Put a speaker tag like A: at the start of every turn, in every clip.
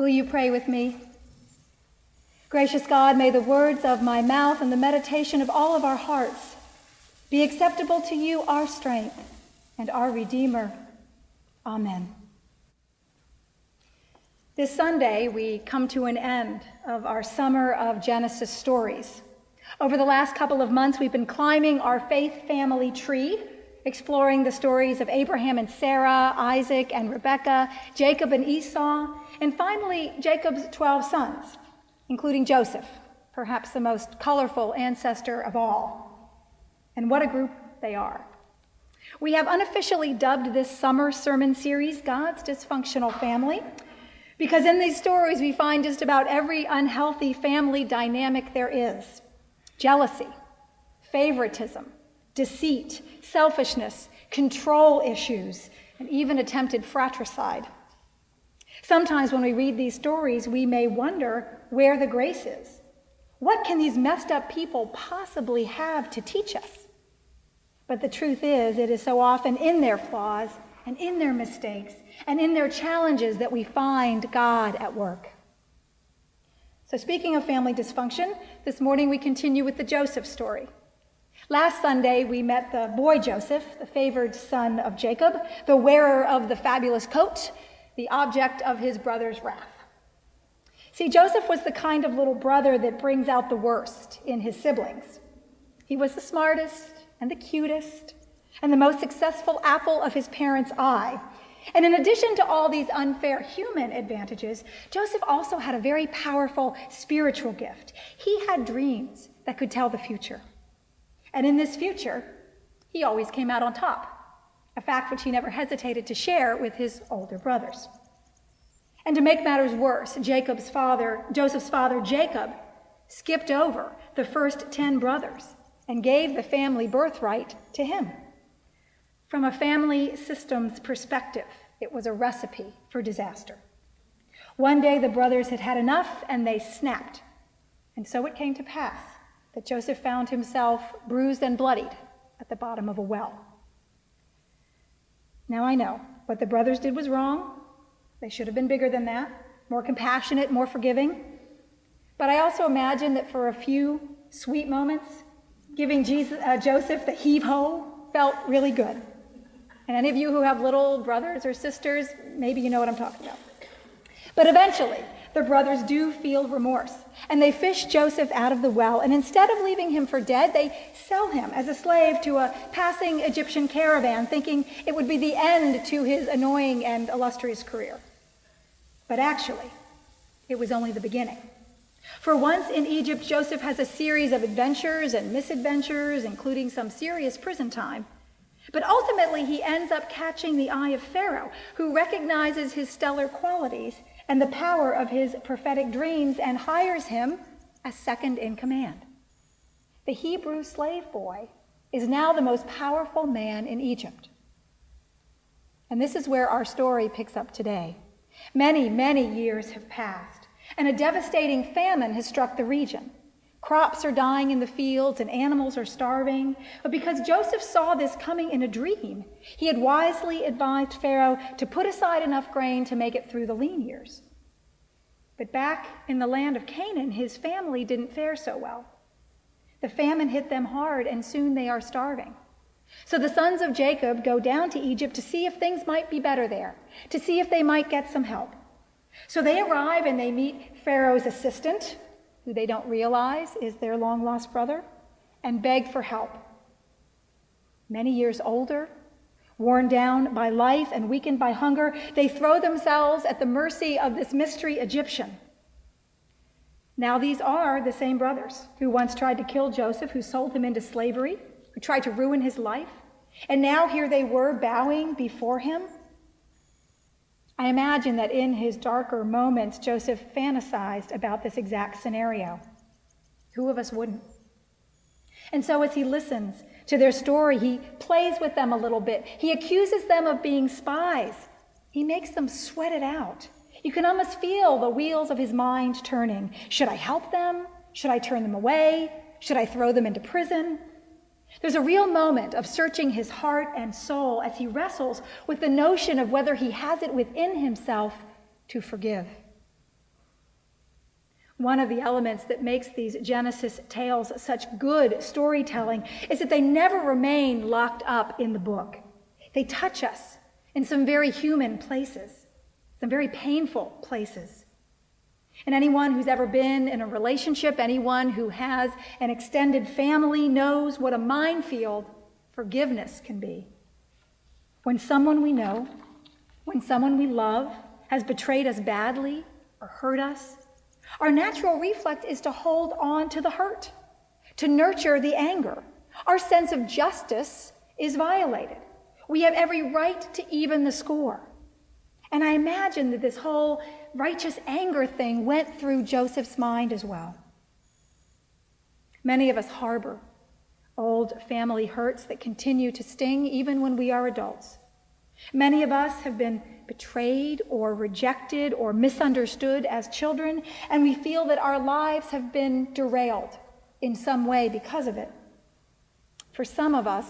A: Will you pray with me? Gracious God, may the words of my mouth and the meditation of all of our hearts be acceptable to you, our strength and our Redeemer. Amen. This Sunday, we come to an end of our summer of Genesis stories. Over the last couple of months, we've been climbing our faith family tree, exploring the stories of Abraham and Sarah, Isaac and Rebekah, Jacob and Esau, and finally, Jacob's 12 sons, including Joseph, perhaps the most colorful ancestor of all. And what a group they are. We have unofficially dubbed this summer sermon series God's Dysfunctional Family, because in these stories we find just about every unhealthy family dynamic there is. Jealousy, favoritism, deceit, selfishness, control issues, and even attempted fratricide. Sometimes when we read these stories, we may wonder where the grace is. What can these messed up people possibly have to teach us? But the truth is, it is so often in their flaws and in their mistakes and in their challenges that we find God at work. So speaking of family dysfunction, this morning we continue with the Joseph story. Last Sunday, we met the boy Joseph, the favored son of Jacob, the wearer of the fabulous coat, the object of his brother's wrath. See, Joseph was the kind of little brother that brings out the worst in his siblings. He was the smartest and the cutest and the most successful apple of his parents' eye. And in addition to all these unfair human advantages, Joseph also had a very powerful spiritual gift. He had dreams that could tell the future. And in this future, he always came out on top, a fact which he never hesitated to share with his older brothers. And to make matters worse, Joseph's father, Jacob, skipped over the first 10 brothers and gave the family birthright to him. From a family systems perspective, it was a recipe for disaster. One day the brothers had had enough and they snapped. And so it came to pass that Joseph found himself bruised and bloodied at the bottom of a well. Now I know what the brothers did was wrong. They should have been bigger than that, more compassionate, more forgiving. But I also imagine that for a few sweet moments, giving Joseph the heave-ho felt really good. And any of you who have little brothers or sisters, maybe you know what I'm talking about. But eventually, the brothers do feel remorse, and they fish Joseph out of the well, and instead of leaving him for dead, they sell him as a slave to a passing Egyptian caravan, thinking it would be the end to his annoying and illustrious career. But actually, it was only the beginning. For once in Egypt, Joseph has a series of adventures and misadventures, including some serious prison time. But ultimately, he ends up catching the eye of Pharaoh, who recognizes his stellar qualities and the power of his prophetic dreams and hires him as second in command. The Hebrew slave boy is now the most powerful man in Egypt. And this is where our story picks up today. Many, many years have passed, and a devastating famine has struck the region. Crops are dying in the fields and animals are starving. But because Joseph saw this coming in a dream, he had wisely advised Pharaoh to put aside enough grain to make it through the lean years. But back in the land of Canaan, his family didn't fare so well. The famine hit them hard, and soon they are starving. So the sons of Jacob go down to Egypt to see if things might be better there, to see if they might get some help. So they arrive and they meet Pharaoh's assistant, who they don't realize is their long-lost brother, and beg for help. Many years older, worn down by life and weakened by hunger, they throw themselves at the mercy of this mystery Egyptian. Now these are the same brothers who once tried to kill Joseph, who sold him into slavery, who tried to ruin his life, and now here they were bowing before him. I imagine that in his darker moments, Joseph fantasized about this exact scenario. Who of us wouldn't? And so as he listens to their story, he plays with them a little bit. He accuses them of being spies. He makes them sweat it out. You can almost feel the wheels of his mind turning. Should I help them? Should I turn them away? Should I throw them into prison? There's a real moment of searching his heart and soul as he wrestles with the notion of whether he has it within himself to forgive. One of the elements that makes these Genesis tales such good storytelling is that they never remain locked up in the book. They touch us in some very human places, some very painful places. And anyone who's ever been in a relationship, anyone who has an extended family knows what a minefield forgiveness can be. When someone we know, when someone we love has betrayed us badly or hurt us, our natural reflex is to hold on to the hurt, to nurture the anger. Our sense of justice is violated. We have every right to even the score. And I imagine that this whole righteous anger thing went through Joseph's mind as well. Many of us harbor old family hurts that continue to sting even when we are adults. Many of us have been betrayed or rejected or misunderstood as children, and we feel that our lives have been derailed in some way because of it. For some of us,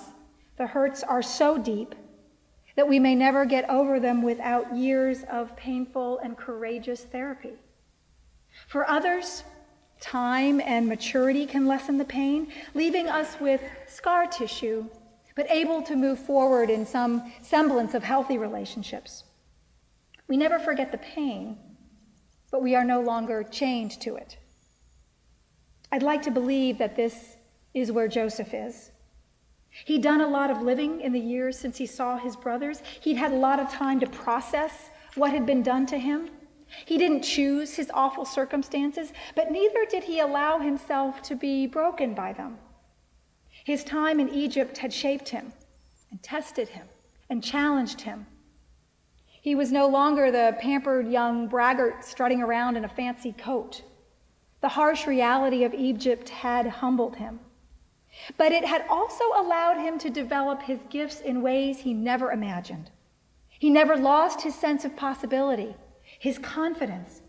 A: the hurts are so deep that we may never get over them without years of painful and courageous therapy. For others, time and maturity can lessen the pain, leaving us with scar tissue, but able to move forward in some semblance of healthy relationships. We never forget the pain, but we are no longer chained to it. I'd like to believe that this is where Joseph is. He'd done a lot of living in the years since he saw his brothers. He'd had a lot of time to process what had been done to him. He didn't choose his awful circumstances, but neither did he allow himself to be broken by them. His time in Egypt had shaped him and tested him and challenged him. He was no longer the pampered young braggart strutting around in a fancy coat. The harsh reality of Egypt had humbled him. But it had also allowed him to develop his gifts in ways he never imagined. He never lost his sense of possibility, his confidence,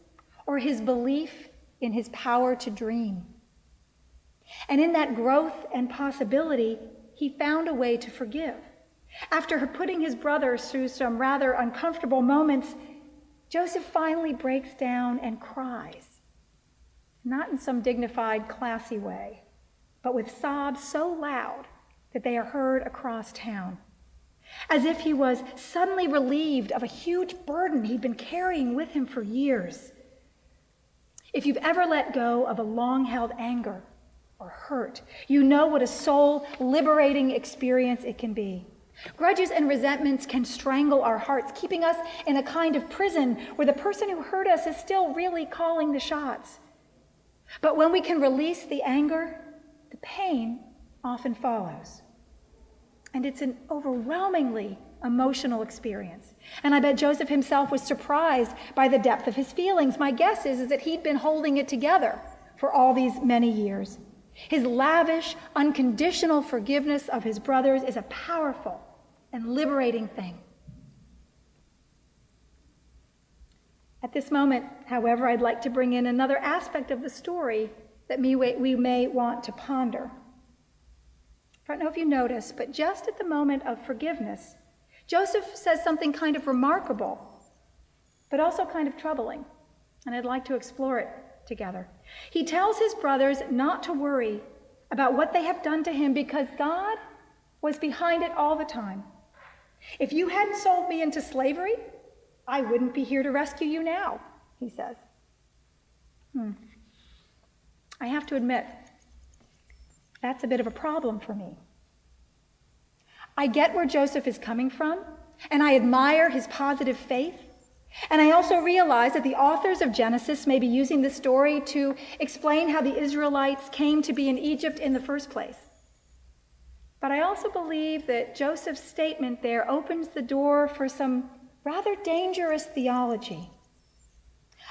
A: or his belief in his power to dream. And in that growth and possibility, he found a way to forgive. After putting his brothers through some rather uncomfortable moments, Joseph finally breaks down and cries. Not in some dignified, classy way, but with sobs so loud that they are heard across town, as if he was suddenly relieved of a huge burden he'd been carrying with him for years. If you've ever let go of a long-held anger or hurt, you know what a soul-liberating experience it can be. Grudges and resentments can strangle our hearts, keeping us in a kind of prison where the person who hurt us is still really calling the shots. But when we can release the anger, the pain often follows. And it's an overwhelmingly emotional experience. And I bet Joseph himself was surprised by the depth of his feelings. My guess is that he'd been holding it together for all these many years. His lavish, unconditional forgiveness of his brothers is a powerful and liberating thing. At this moment, however, I'd like to bring in another aspect of the story that we may want to ponder. I don't know if you noticed, but just at the moment of forgiveness, Joseph says something kind of remarkable, but also kind of troubling, and I'd like to explore it together. He tells his brothers not to worry about what they have done to him because God was behind it all the time. If you hadn't sold me into slavery, I wouldn't be here to rescue you now, he says. I have to admit, that's a bit of a problem for me. I get where Joseph is coming from, and I admire his positive faith. And I also realize that the authors of Genesis may be using this story to explain how the Israelites came to be in Egypt in the first place. But I also believe that Joseph's statement there opens the door for some rather dangerous theology.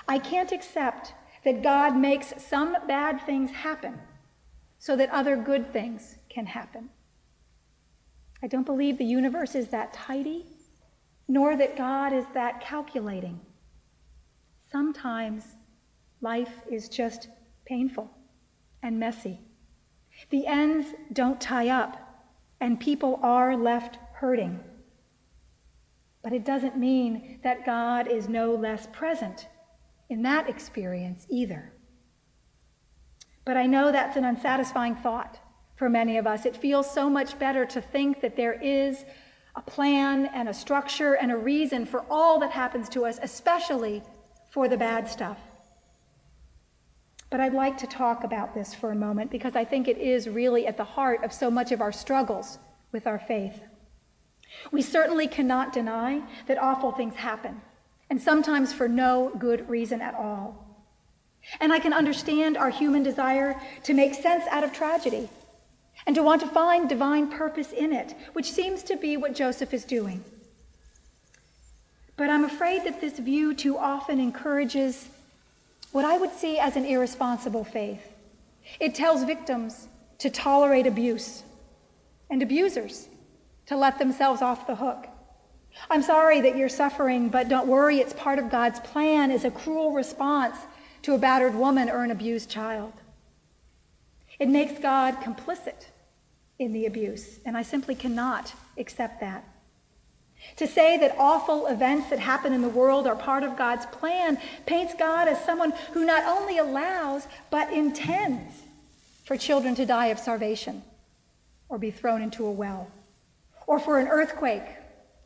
A: I can't accept that God makes some bad things happen so that other good things can happen. I don't believe the universe is that tidy, nor that God is that calculating. Sometimes life is just painful and messy. The ends don't tie up, and people are left hurting. But it doesn't mean that God is no less present in that experience either. But I know that's an unsatisfying thought for many of us. It feels so much better to think that there is a plan and a structure and a reason for all that happens to us, especially for the bad stuff. But I'd like to talk about this for a moment because I think it is really at the heart of so much of our struggles with our faith. We certainly cannot deny that awful things happen, and sometimes for no good reason at all. And I can understand our human desire to make sense out of tragedy and to want to find divine purpose in it, which seems to be what Joseph is doing. But I'm afraid that this view too often encourages what I would see as an irresponsible faith. It tells victims to tolerate abuse and abusers to let themselves off the hook. I'm sorry that you're suffering, but don't worry, it's part of God's plan is a cruel response to a battered woman or an abused child. It makes God complicit in the abuse, and I simply cannot accept that. To say that awful events that happen in the world are part of God's plan paints God as someone who not only allows, but intends for children to die of starvation or be thrown into a well, or for an earthquake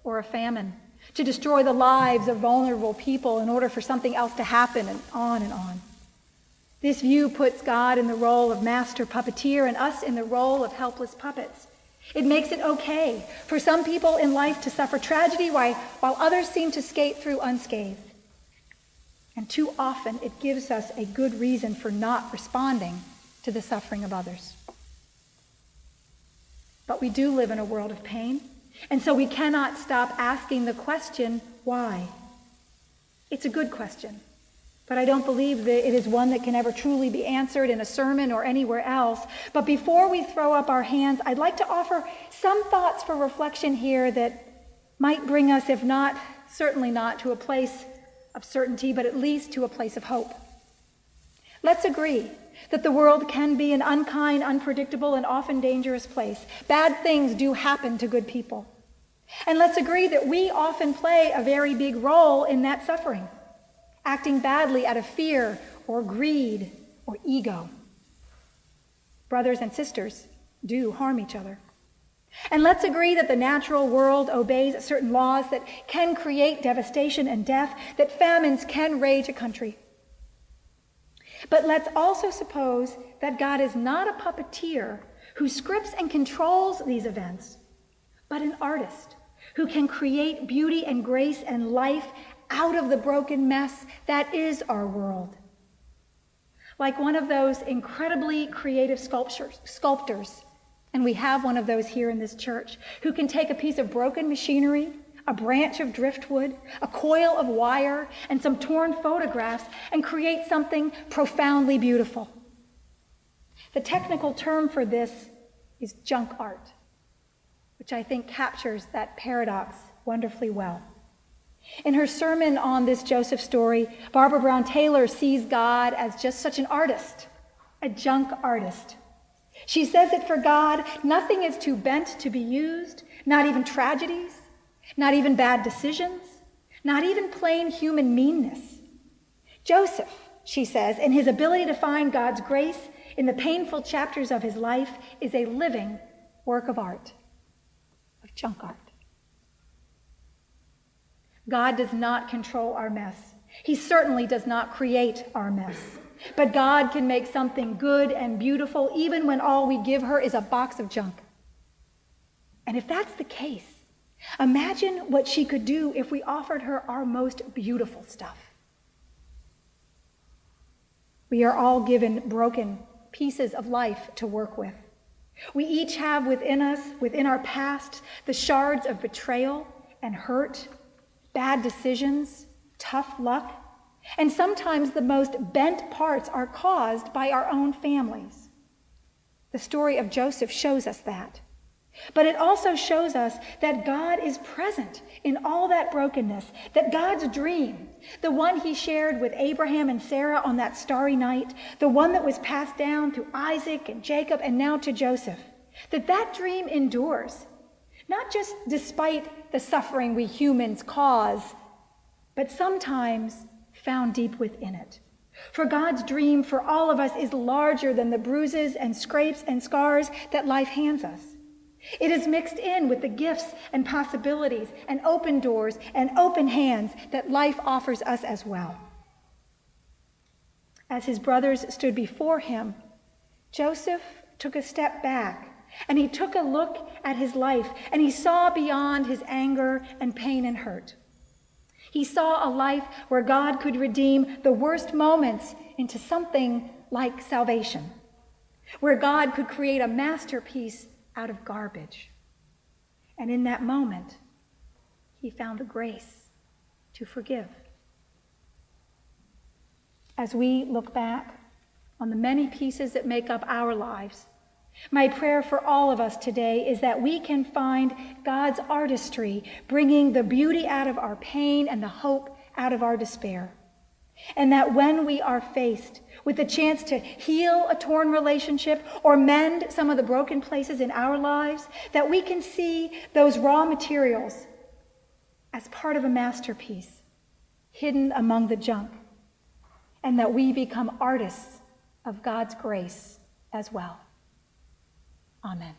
A: or a famine to destroy the lives of vulnerable people in order for something else to happen, and on and on. This view puts God in the role of master puppeteer and us in the role of helpless puppets. It makes it okay for some people in life to suffer tragedy while others seem to skate through unscathed. And too often it gives us a good reason for not responding to the suffering of others. But we do live in a world of pain, and so we cannot stop asking the question, why? It's a good question, but I don't believe that it is one that can ever truly be answered in a sermon or anywhere else. But before we throw up our hands, I'd like to offer some thoughts for reflection here that might bring us, if not, certainly not, to a place of certainty, but at least to a place of hope. Let's agree that the world can be an unkind, unpredictable, and often dangerous place. Bad things do happen to good people. And let's agree that we often play a very big role in that suffering, acting badly out of fear or greed or ego. Brothers and sisters do harm each other. And let's agree that the natural world obeys certain laws that can create devastation and death, that famines can rage a country. But let's also suppose that God is not a puppeteer who scripts and controls these events, but an artist who can create beauty and grace and life out of the broken mess that is our world. Like one of those incredibly creative sculptors, and we have one of those here in this church, who can take a piece of broken machinery, a branch of driftwood, a coil of wire, and some torn photographs, and create something profoundly beautiful. The technical term for this is junk art, which I think captures that paradox wonderfully well. In her sermon on this Joseph story, Barbara Brown Taylor sees God as just such an artist, a junk artist. She says that for God, nothing is too bent to be used, not even tragedies, not even bad decisions, not even plain human meanness. Joseph, she says, in his ability to find God's grace in the painful chapters of his life, is a living work of art, of junk art. God does not control our mess. He certainly does not create our mess. But God can make something good and beautiful even when all we give her is a box of junk. And if that's the case, imagine what she could do if we offered her our most beautiful stuff. We are all given broken pieces of life to work with. We each have within us, within our past, the shards of betrayal and hurt, bad decisions, tough luck, and sometimes the most bent parts are caused by our own families. The story of Joseph shows us that. But it also shows us that God is present in all that brokenness, that God's dream, the one he shared with Abraham and Sarah on that starry night, the one that was passed down through Isaac and Jacob and now to Joseph, that dream endures, not just despite the suffering we humans cause, but sometimes found deep within it, For God's dream for all of us is larger than the bruises and scrapes and scars that life hands us. It is mixed in with the gifts and possibilities and open doors and open hands that life offers us as well. As his brothers stood before him, Joseph took a step back and he took a look at his life and he saw beyond his anger and pain and hurt. He saw a life where God could redeem the worst moments into something like salvation, where God could create a masterpiece out of garbage. And in that moment, he found the grace to forgive. As we look back on the many pieces that make up our lives, my prayer for all of us today is that we can find God's artistry, bringing the beauty out of our pain and the hope out of our despair. And that when we are faced with the chance to heal a torn relationship or mend some of the broken places in our lives, that we can see those raw materials as part of a masterpiece hidden among the junk, and that we become artists of God's grace as well. Amen.